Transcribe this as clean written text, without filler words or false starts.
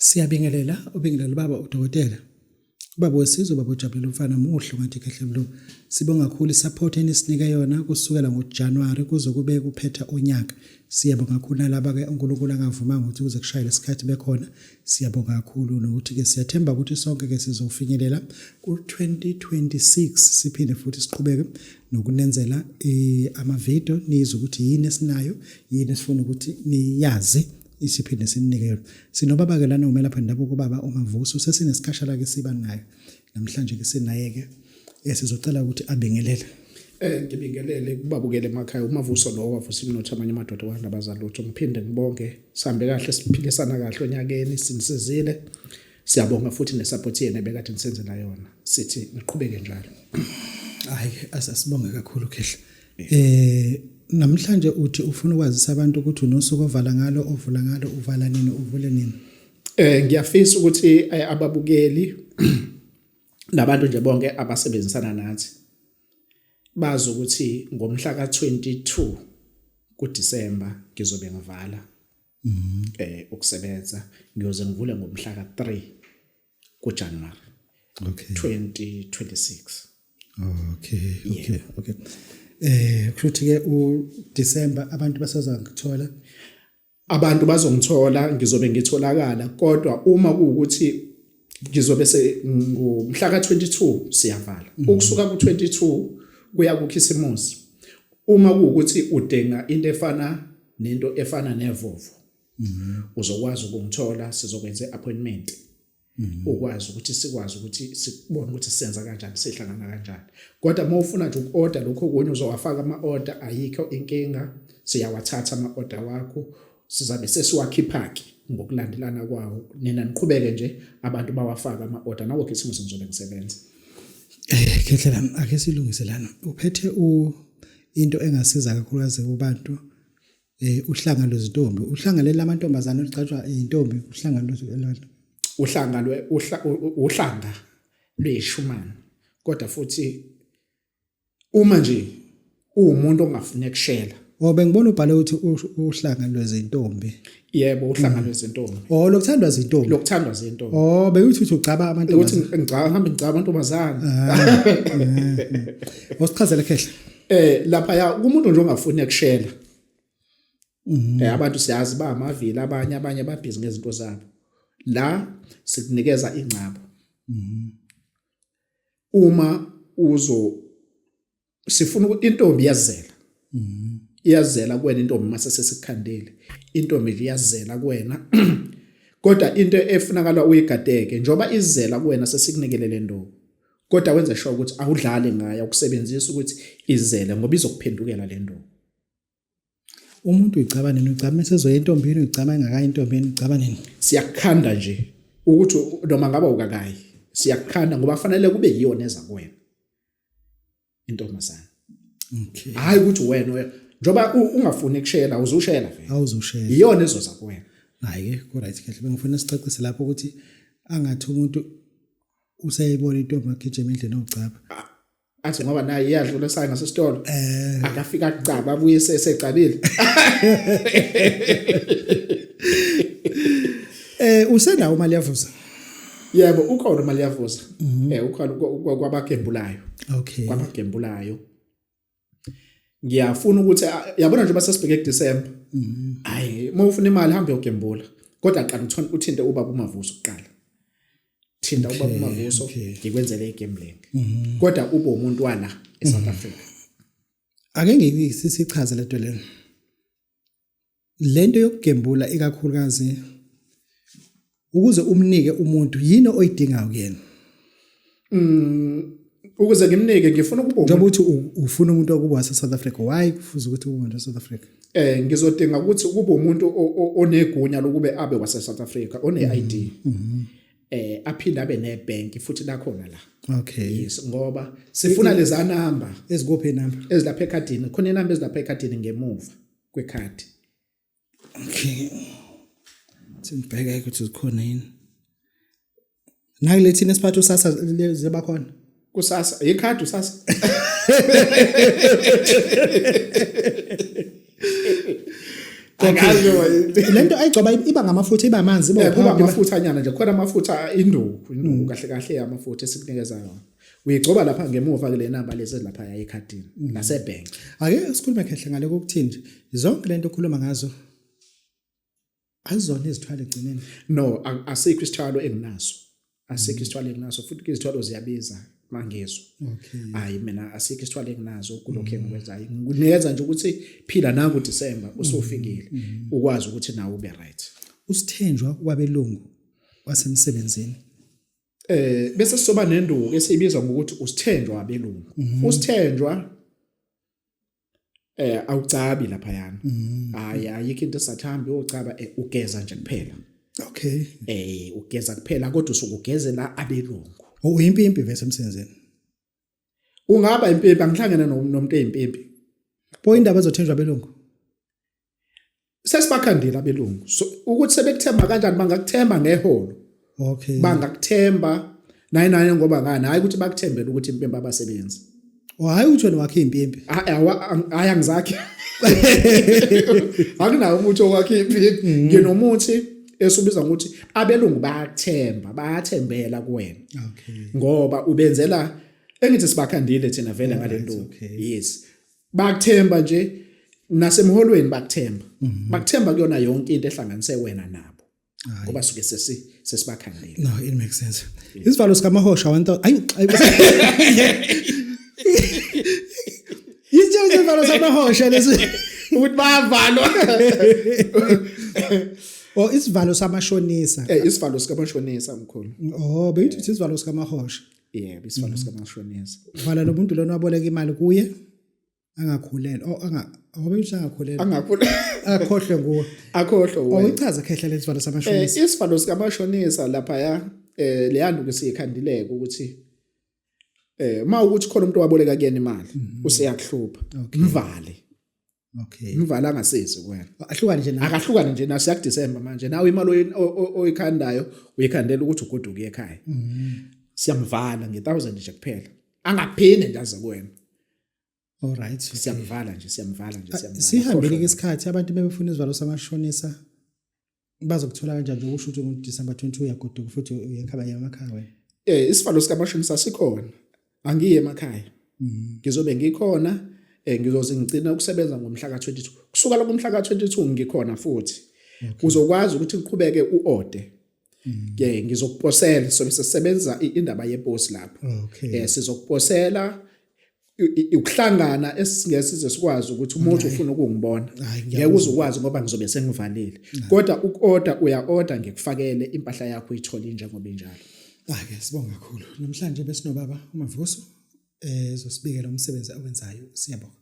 Siyabingelela ubingelela baba udokotela. Ubaba wesizwe baba uJabulile Mfana muhle ngathi kahle blue. Sibonga kakhulu support enisinika yona kusukela ngoJanuary kuze kube kuphetha onyaka. Siyabonga kakhulu nalabo ke uNkulunkulu angavumanga ukuthi kuze kushayele isikhathi bekhona. Siyabonga kakhulu nokuthi ke siyathemba ukuthi sonke ke sizofinyelela ku2026 siphinde futhi siqhubeke nokunenzela ama video nizwe ukuthi yini esinayo yini esifuna ukuthi niyazi isiphinde sininike yona. Sinobaba ke lana umela lapha ndabuko baba uMavuso sesinesikashana ke siba nayo. Namhlanje ke sinaye ke sizocela ukuthi abingelele. Ngibingelele kubabukele emakhaya uMavuso lo wavusa imnotho amanye amadoda wandabazali lutho ngiphinde ngibonge sambe kahle siphilisana kahle onyakeni sinisizile. Siyabonga futhi nesupport yene bekade nisenzela yona. Sithi niqhubeke njalo. Hayi asasibonge kakhulu kehle. Namhlanje uthi ufuna ukwazisa abantu ukuthi unosuku ovala ngalo ovula ngalo uvala nini uvule nini. Ngiyafisa ukuthi ababukeli nabantu nje bonke abasebenzisana nathi bazi ukuthi ngomhla ka22 kuDisemba ngizobe ngivala ukusebenza ngiyoze ngivule ngomhla ka3 kuJanuary 2026. Okay. Kuthi ke uDisember abantu basazangithola abantu bazongithola ngizobe ngitholakala kodwa uma kuukuthi ngizobe ngomhla ka22 siyavala ukusuka ku22 kuya kuKhisimusi uma kuukuthi udinga into efana nevovo uzokwazi ukungithola sizokwenza appointment ukwazi ukuthi sikwazi ukuthi sibone ukuthi sisenza kanjani sihlangana kanjani kodwa uma ufuna nje ukorder lokho kunye uzowafaka ama-order ayikho inkinga siyawathatha ama-order wakho sizabe sesiwakhipha ngokulandelana kwawo nina niqhubeke nje abantu bawafaka ama-order nawo ke isimo sizobe ngisebenza kehle lami ake silungise lana uphethe into engasiza kakhulukazi kubantu uhlanga lwezintombi uhlangane lamantombazana olucatshwa intombi uhlanga lweshumani kodwa futhi uma nje umuntu ongafuna ukushela bengibona ubhale ukuthi uhlanga lwezintombi yebo uhlanga lwezintombi lokuthandwa izintombi bekuthi ucaba abantu ukuthi ngicaba amantombazana Wasichazela kehle lapha ya umuntu nje ongafuna ukushela abantu siyazi ba amavili abanye babhizi ngezinto zabo la sikunikeza ingcabo uma sifuna ukuthi intombi iyazela kuwena intombi mase sesikhandile intombi iyazela kuwena kodwa into efunakala uyigadeke njoba izela kuwena sesikunikele ntombi kodwa wenza sure ukuthi awudlali ngayo ukusebenzisa ukuthi izele ngoba izokuphendukela le ntombi umuntu uyicaba nini ucaba sezoya entombini uyicaba engakayi entombini ucaba nini siyakhanda nje ukuthi noma ngaba ukakayi siyakhanda ngoba fanele kube yiyo neza kuwena intombazana hayi ukuthi wena njoba ungafuni ukushela uzushela vele awuzushela iyona ezoza kuwena hayi ke right kahle bengifuna sicacise lapho ukuthi angathi umuntu usayibona intombi agijima endlini ocaba athi ngoba naye iyadlula esayi ngasesitolo akafika akucaba abuye secabile usenawo imali yavuza yebo ukhona imali yavuza ukhona kwabagembulayo okay kwabagembulayo ngiyafuna ukuthi yabona nje basesibheke kuDisemba hayi uma ufuna imali hamba uyogembula kodwa qala uthinte ubaba uMavuso kuqala thinta ubaba uMavuso ngikwenzele igambling kodwa ube umuntu wala eSouth Africa ake ngisichaze lento lento yokugembula ikakhulukazi ukuze umnike umuntu yini oyidingayo kuyena ukuze ngimnike ngifuna ukuba njengoba uthi ufuna umuntu okuba wase South Africa why kufuze ukuthi ube umuntu South Africa ngizodinga ukuthi kube umuntu onegunya lokube abe wase South Africa one-ID aphinda abe nebank futhi lakhona la okay yes ngoba sifuna leza number ezikuphi number ezilapha ekhadini khona inamba ezilapha ekhadini ngemuva kwekhadi okay sibheka ukuthi zikhona yini nakulethina isiphatho sasa zeba khona kusasa ikhadi usasa Akazi lento ayigcoba iba ngamafutha iba amanzi iba kuba uphawuda. amafutha anyana nje khona amafutha induku kahle kahle amafutha esikunikeza yona uyigcoba lapha ngemuva ke le number lezi lapha ekhadini nasebank Ake sikhulume kahle ngale kokuthini nje zonke lento okhuluma ngazo azona izithwala egcineni. no asikho isithwalo enginaso asikho isithwalo enginaso futhi izithwalo ziyabiza mangezwe hayi mina asikho isithwalo enginazo kulokho engikwenzayo nginikeza nje ukuthi phila nangu December usofikile ukwazi ukuthi nawe ube right. Usithenjwa kwabelungu wasemsebenzini Bese sizoba nenduku esiyibizwa ngokuthi usithenjwa wabelungu. Usithenjwa awucabi lapha yana. Hayi ayikho into esathambi ucaba ugeza nje kuphela. Okay. Ugeza kuphela kodwa usukugezela abelungu. Uyimpimpi vese emsebenzini. Ungaba impimpi angihlangene nomuntu eyimpimpi. Bo indaba ezothenjwa abelungu. Sesibakhandile abelungu. So ukuthi sebekuthemba kanjani bangakuthemba ngeholo. Okay. Bangakuthemba nayi ngoba ngani hayi ukuthi bakuthembele ukuthi impimpi abasebenzi. Hayi uthi wena wakhe impimpi. Hayi angizakhe. Akunawo umuthi okwakhe impimpi. Nginomuthi esubiza ukuthi abelungu bayathembela kuwena. Okay. Ngoba ubenzela engithi sibakhandile thina vele ngalento. Yes. Bakuthemba nje nasemholweni bakuthemba. Bakuthemba kuyona yonke into ehlanganise wena nabo. Ngoba suke sesibakhandile. No, it makes sense. Isivalo sikamahosha 1000 ayi isivalo samahosha lesi ukuthi bayavalwa. Isivalo samashonisa. Isivalo sikamashonisa mkhulu. Beyithi isivalo sikamahosha. Yeah, isivalo sikamashonisa. Vala nomuntu lona waboleka imali kuye angakhulela beyithi angakhulela. Akhohle nguwe. Akhohle wena. Uyichaza khehla lesivalo samashonisa. Isivalo sikamashonisa lapha le yandu ke siyikhandileke ukuthi mawukuthi khona umuntu waboleka kuyena imali useyakuhlupha mvale. Okay. Mvale angasizi kuwena. Ahlukane nje nawe. Akahlukane nje naso yakuDecember manje nawe imali oyikhandayo uyikhandela ukuthi ugoduke ekhaya. Siyamvala nge1000 nje kuphela. Angaphinde ndaze kuwena. All right. Siyamvala nje. Sihambile ke isikhathi abantu bebefuna isivalo samashonisa bazokuthola kanjani nje ukusho ukuthi ngoDecember 22 uyagoduka futhi uyekhaya emakhaya wena. Isivalo sikamashonisa sikhona. Angiye emakhaya. Ngizobe ngikhona ngizoze ngicina ukusebenza ngomhla ka22. Kusuka lapho umhla ka22 ngikhona futhi. Uzokwazi ukuthi uqhubeke uorde. Ngizokuposela sobe sisebenza indaba yepost lapho. Sizokuposela ukuhlangana esingesize sikwazi ukuthi umuntu ufuna ukungibona. Ngeke uzokwazi ngoba ngizobe sengivalile. Kodwa ukorder uyaorder ngikufakele impahla yakho uyithola njengoba injalo. Ake sibonga kakhulu. Namhlanje besinobaba uMavuso ezosibikela umsebenzi awenzayo. Siyabonga.